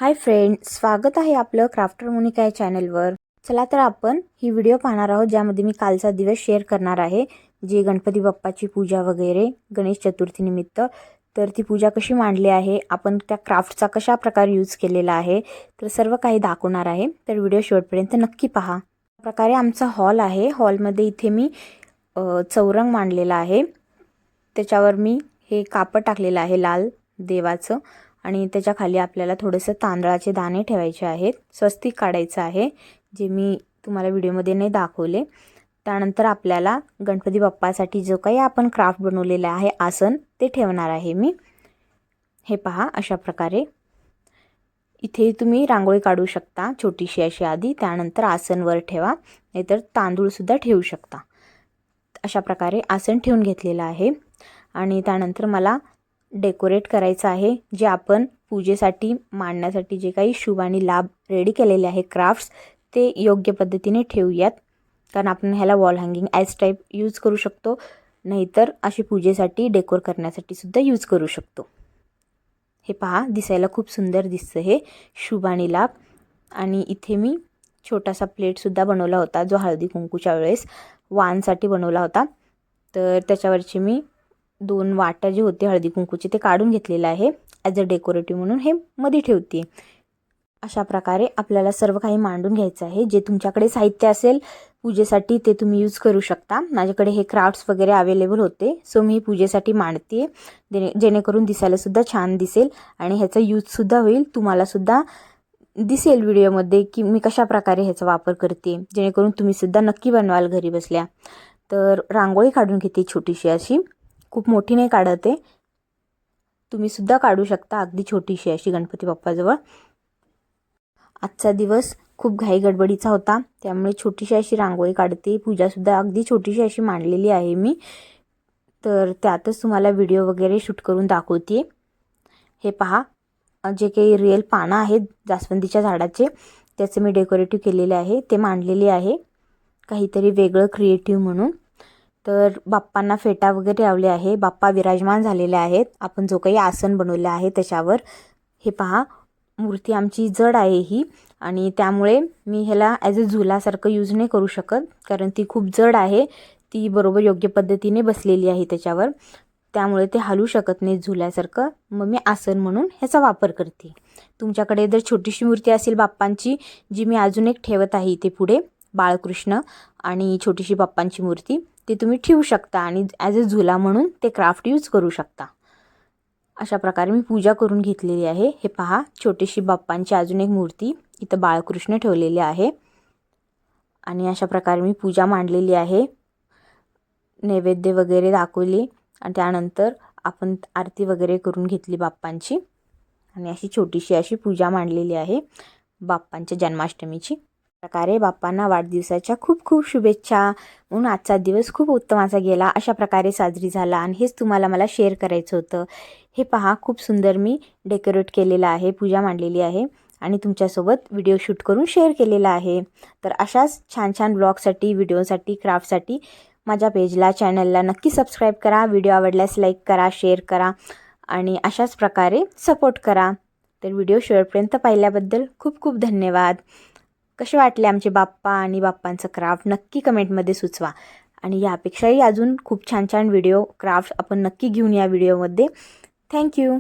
Hi friends, स्वागत आहे आपलं क्राफ्टर मोनिका या चॅनलवर। चला तर आपण ही व्हिडिओ पाहणार आहोत ज्यामध्ये मी कालचा दिवस शेअर करणार आहे, जे गणपती बाप्पाची पूजा वगैरे गणेश चतुर्थी निमित्त। तर ती पूजा कशी मांडली आहे, आपण त्या क्राफ्टचा कशा प्रकारे यूज केलेला आहे, तर सर्व काही दाखवणार आहे। तर व्हिडिओ शेवटपर्यंत नक्की पहा। प्रकारे आमचा हॉल आहे। हॉलमध्ये इथे मी चौरंग मांडलेला आहे। त्याच्यावर मी हे कापड टाकलेलं आहे लाल देवाचं, आणि त्याच्या खाली आपल्याला थोडेसे तांदळाचे दाणे ठेवायचे आहेत। स्वस्तिक काढायचं आहे, जे मी तुम्हाला व्हिडिओमध्ये नाही दाखवले। त्यानंतर आपल्याला गणपती बाप्पासाठी जो काही आपण क्राफ्ट बनवलेला आहे आसन, ते ठेवणार आहे मी। हे पहा, अशा प्रकारे इथे तुम्ही रांगोळी काढू शकता छोटीशी अशी आधी, त्यानंतर आसन वर ठेवा, नाहीतर तांदूळ सुद्धा ठेवू शकता। अशा प्रकारे आसन ठेवून घेतलेलं आहे। आणि त्यानंतर मला डेकोरेट करायचं आहे, जे आपण पूजेसाठी मांडण्यासाठी जे काही शुभ आणि लाभ रेडी केलेले आहे क्राफ्ट्स, ते योग्य पद्धतीने ठेवूयात। कारण आपण ह्याला wall hanging as type use करू शकतो, नाहीतर अशी पूजेसाठी डेकोर करण्यासाठी सुद्धा यूज करू शकतो। हे पहा, दिसायला खूप सुंदर दिसतं हे शुभ आणि लाभ। आणि इथे मी छोटासा प्लेटसुद्धा बनवला होता, जो हळदी कुंकूच्या वेळेस वाणसाठी बनवला होता। तर त्याच्यावरची मी 2 वाट्या जे होते हळदी कुंकूचे ते काढून घेतलेलं आहे, ॲज अ डेकोरेटिव्ह म्हणून हे मध्ये ठेवते। अशा प्रकारे आपल्याला सर्व काही मांडून घ्यायचं आहे। जे तुमच्याकडे साहित्य असेल पूजेसाठी ते तुम्ही यूज करू शकता। माझ्याकडे हे क्राफ्ट्स वगैरे अवेलेबल होते, सो मी पूजेसाठी मांडते, जेणेकरून दिसायला सुद्धा छान दिसेल आणि ह्याचा यूजसुद्धा होईल। तुम्हाला सुद्धा दिसेल व्हिडिओमध्ये की मी कशा प्रकारे ह्याचा वापर करते, जेणेकरून तुम्ही सुद्धा नक्की बनवाल घरी बसल्या। तर रांगोळी काढून घेते छोटीशी अशी, खूप मोठी नाही काढत आहे, तुम्ही सुद्धा काढू शकता अगदी छोटीशी अशी गणपती बाप्पाजवळ। आजचा दिवस खूप घाई गडबडीचा होता, त्यामुळे छोटीशी अशी रांगोळी काढते। पूजासुद्धा अगदी छोटीशी अशी मांडलेली आहे मी, तर त्यातच तुम्हाला व्हिडिओ वगैरे शूट करून दाखवते। हे पहा, जे काही रिअल पानं आहेत जास्वंदीच्या झाडाचे, त्याचे मी डेकोरेटिव्ह केलेले आहे, ते मांडलेले आहे काहीतरी वेगळं क्रिएटिव्ह म्हणून। तर बाप्पांना फेटा वगैरे लावले आहे, बाप्पा विराजमान झालेले आहेत आपण जो काही आसन बनवले आहे त्याच्यावर। हे पहा, मूर्ती आमची जड आहे ही, आणि त्यामुळे मी ह्याला ॲज अ झुलासारखं यूज नाही करू शकत, कारण ती खूप जड आहे, ती बरोबर योग्य पद्धतीने बसलेली आहे त्याच्यावर, त्यामुळे ते हलू शकत नाही झुल्यासारखं। मग मी आसन म्हणून ह्याचा वापर करते। तुमच्याकडे जर छोटीशी मूर्ती असेल बाप्पांची, जी मी अजून एक ठेवत आहे इथे पुढे, बाळकृष्ण आणि छोटीशी बाप्पांची मूर्ती, ते तुम्ही ठेवू शकता आणि ॲज अ झुला म्हणून ते क्राफ्ट यूज करू शकता। अशा प्रकारे मी पूजा करून घेतलेली आहे। हे पहा, छोटीशी बाप्पांची अजून एक मूर्ती, इथं बाळकृष्ण ठेवलेले आहे, आणि अशा प्रकारे मी पूजा मांडलेली आहे। नैवेद्य वगैरे दाखवले आणि त्यानंतर आपण आरती वगैरे करून घेतली बाप्पांची, आणि अशी छोटीशी अशी पूजा मांडलेली आहे बाप्पांच्या जन्माष्टमीची। प्रकारे बाप्पांना वाढदिवसाच्या खूप खूप शुभेच्छा, म्हणून आजचा दिवस खूप उत्तमाचा गेला, अशा प्रकारे साजरी झाला, आणि हेच तुम्हाला मला शेअर करायचं होतं। हे पहा, खूप सुंदर मी डेकोरेट केलेलं आहे, पूजा मांडलेली आहे, आणि तुमच्यासोबत व्हिडिओ शूट करून शेअर केलेला आहे। तर अशाच छान छान ब्लॉगसाठी, व्हिडिओसाठी, क्राफ्टसाठी माझ्या पेजला, चॅनलला नक्की सबस्क्राईब करा। व्हिडिओ आवडल्यास लाईक करा, शेअर करा, आणि अशाच प्रकारे सपोर्ट करा। तर व्हिडिओ शेवटपर्यंत पाहिल्याबद्दल खूप खूप धन्यवाद। कसे वाटले आमचे बाप्पा आणि बाप्पांचं क्राफ्ट नक्की कमेंटमध्ये सुचवा, आणि यापेक्षाही अजून खूप छान छान व्हिडिओ क्राफ्ट आपण नक्की घेऊन या व्हिडिओमध्ये। थँक्यू।